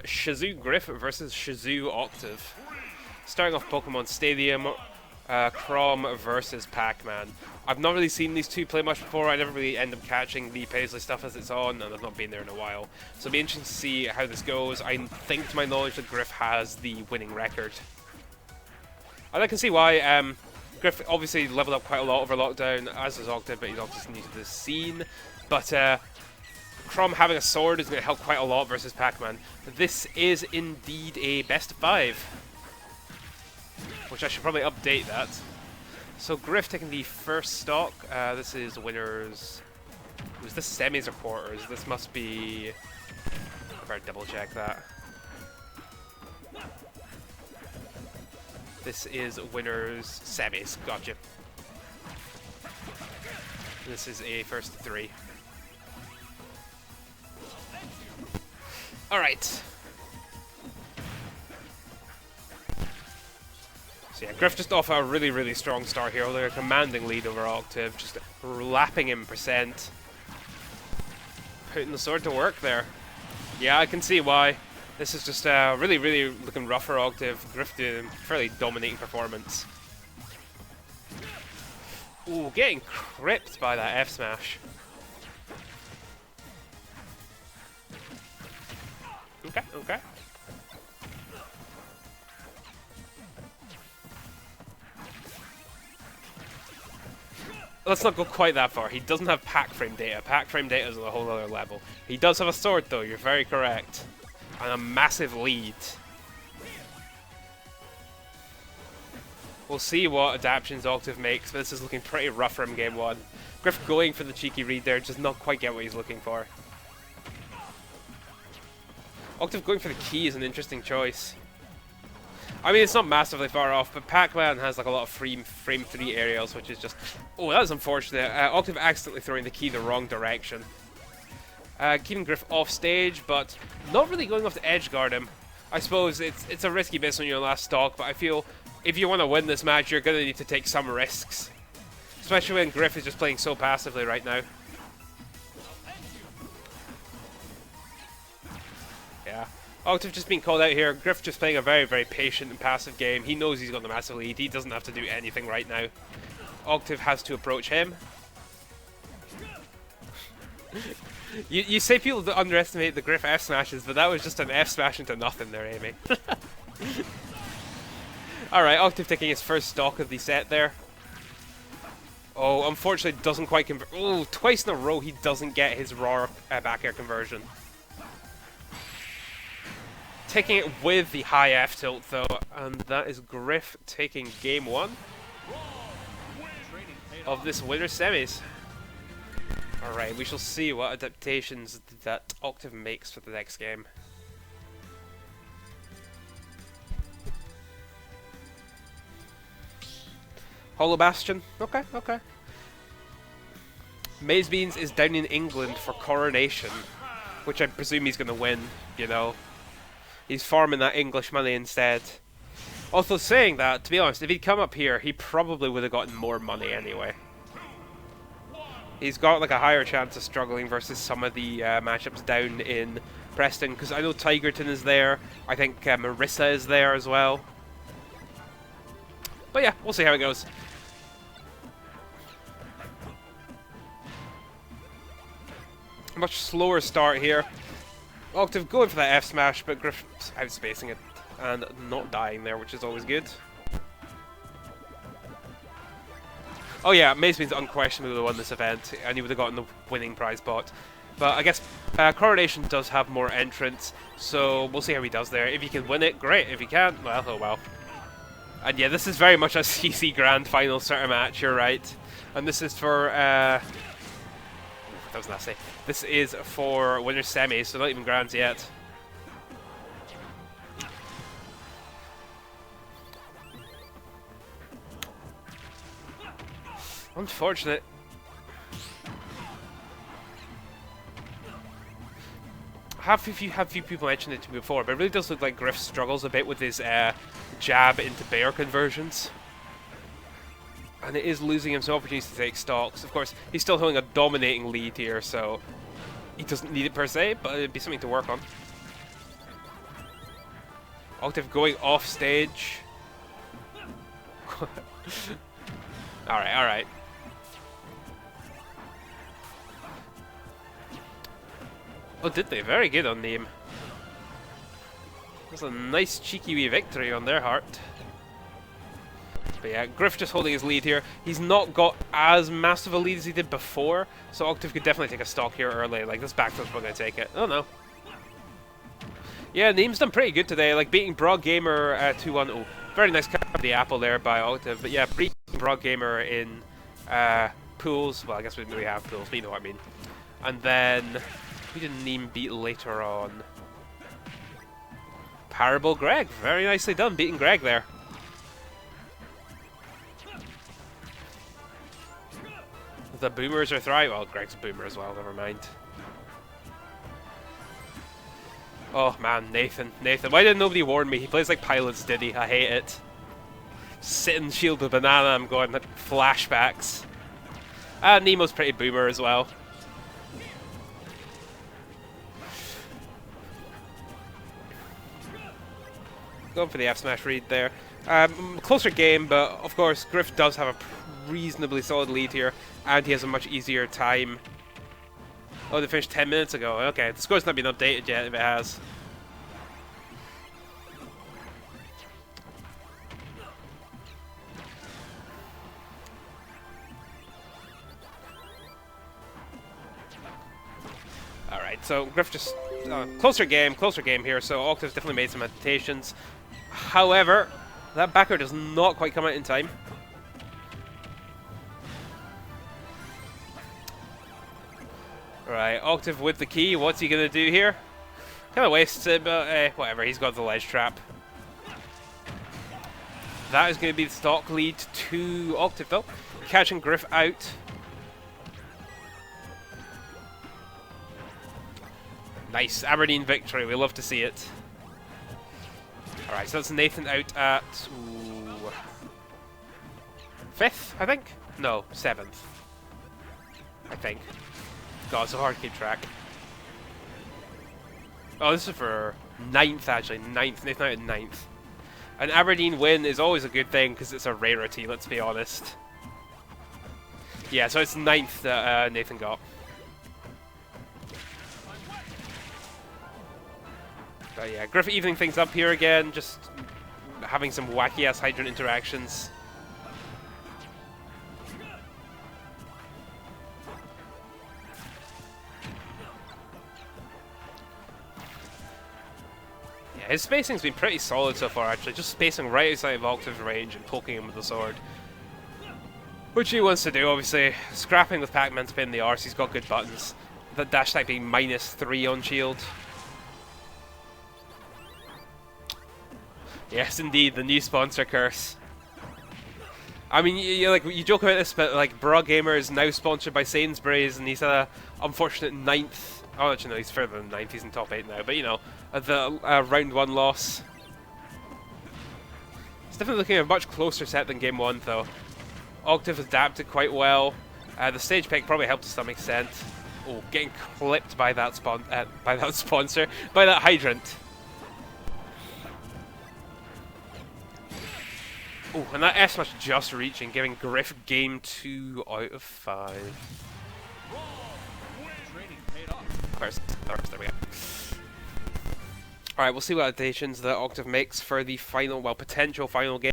Shizou Griff versus Shizou Octave. Starting off Pokemon Stadium, Chrom versus Pac-Man. I've not really seen these two play much before. I never really end up catching the Paisley stuff as it's on, and I've not been there in a while. So it'll be interesting to see how this goes. I think, to my knowledge, that Griff has the winning record. And I can see why. Griff obviously leveled up quite a lot over lockdown, as does Octave, but he's obviously new to the scene. But Chrom having a sword is going to help quite a lot versus Pac-Man. This is indeed a best of 5, which I should probably update that. So Griff taking the first stock. This is winners. Was this semis or quarters? This must be. I better double check that. This is winners semis. Gotcha. This is a first 3. All right. So yeah, Griff just off a really, really strong start here, holding a commanding lead over Octave, just lapping him percent. Putting the sword to work there. Yeah, I can see why. This is just really, really looking rough for Octave. Griff doing a fairly dominating performance. Ooh, getting cripped by that F smash. Okay, okay. Let's not go quite that far. He doesn't have pack frame data. Pack frame data is a whole other level. He does have a sword though, you're very correct. And a massive lead. We'll see what adaptations Octave makes, but this is looking pretty rough for him game 1. Griff going for the cheeky read there, does not quite get what he's looking for. Octave going for the key is an interesting choice. I mean, it's not massively far off, but Pac-Man has like a lot of frame 3 aerials, which is just... Oh, that was unfortunate. Octave accidentally throwing the key the wrong direction. Keeping Griff off stage, but not really going off to edge guard him. I suppose it's a risky business when you're last stock, but I feel if you want to win this match, you're going to need to take some risks. Especially when Griff is just playing so passively right now. Yeah. Octave just being called out here. Griff just playing a very, very patient and passive game. He knows he's got the massive lead. He doesn't have to do anything right now. Octave has to approach him. You say people underestimate the Griff F smashes, but that was just an F smash into nothing there, Amy. Alright, Octave taking his first stock of the set there. Oh, unfortunately doesn't quite convert. Oh, twice in a row he doesn't get his raw back air conversion. Taking it with the high F tilt though, and that is Griff taking game 1 of this winner's semis. Alright, we shall see what adaptations that Octave makes for the next game. Hollow Bastion? Okay, okay. Maze Beans is down in England for Coronation, which I presume he's going to win, you know. He's farming that English money instead. Also saying that, to be honest, if he'd come up here, he probably would have gotten more money anyway. He's got like a higher chance of struggling versus some of the matchups down in Preston, because I know Tigerton is there. I think Marissa is there as well. But yeah, we'll see how it goes. Much slower start here. Octave going for that F smash, but Griff outspacing it and not dying there, which is always good. Oh yeah, Maze Bean's unquestionably won this event, and he would have gotten the winning prize pot. But I guess Coronation does have more entrants, so we'll see how he does there. If he can win it, great. If he can't, well, oh well. And yeah, this is very much a CC Grand Final sort of match, you're right. And this is for... That was nasty. This is for winner's semis, so not even grands yet. Unfortunate. Have few people mentioned it to me before, but it really does look like Griff struggles a bit with his jab into bear conversions. And it is losing him some opportunities to take stocks. Of course, he's still holding a dominating lead here, so he doesn't need it per se, but it'd be something to work on. Octave going off stage. Alright, alright. Oh, did they? Very good on Neem. That's a nice cheeky wee victory on their part. But yeah, Griff just holding his lead here. He's not got as massive a lead as he did before, so Octave could definitely take a stock here early. Like, this back throw's probably going to take it. Oh no. Yeah, Neem's done pretty good today, like beating Broad Gamer 2-1. Oh, very nice cut of the apple there by Octave. But yeah, beating Broad Gamer in pools. Well, I guess we didn't really have pools, but you know what I mean. And then, who did Neem beat later on? Parable Greg. Very nicely done, beating Greg there. The boomers are thriving. Well, Greg's a boomer as well, never mind. Oh man, Nathan. Why did nobody warn me? He plays like Pilots, did he? I hate it. Sitting shield with banana, I'm going like flashbacks. Nemo's pretty boomer as well. Going for the F smash read there. Closer game, but of course Griff does have a reasonably solid lead here, and he has a much easier time. Oh, they finished 10 minutes ago. Okay, the score's not been updated yet if it has. Alright, so Griff just... closer game here, so Octave's definitely made some adaptations. However, that backer does not quite come out in time. Right, Octave with the key. What's he going to do here? Kind of wastes it, but whatever. He's got the ledge trap. That is going to be the stock lead to Octave, though. Catching Griff out. Nice. Aberdeen victory. We love to see it. Alright, so that's Nathan out at... Ooh, 5th, I think? No, 7th. I think. God, it's so hard to keep track. Oh, this is for 9th, actually. 9th. Nathan out at 9th. An Aberdeen win is always a good thing, because it's a rarity, let's be honest. Yeah, so it's 9th that Nathan got. But yeah, Griff evening things up here again, just having some wacky-ass hydrant interactions. Yeah, his spacing's been pretty solid so far, actually. Just spacing right outside of Octave's range and poking him with the sword. Which he wants to do, obviously. Scrapping with Pac-Man to pin the arse, he's got good buttons. The dash type being -3 on shield. Yes, indeed, the new sponsor curse. I mean, you joke about this, but like Broad Gamer is now sponsored by Sainsbury's, and he's had a unfortunate 9th. Oh, actually, no, he's further than 9th. He's in top 8 now. But you know, the round 1 loss. It's definitely looking a much closer set than game 1, though. Octave adapted quite well. The stage pick probably helped to some extent. Oh, getting clipped by that sponsor, by that hydrant. Oh, and that S smash just reaching, giving Griff game 2 out of 5. First, there we go. Alright, we'll see what adaptations that Octave makes for the final, well, potential final game.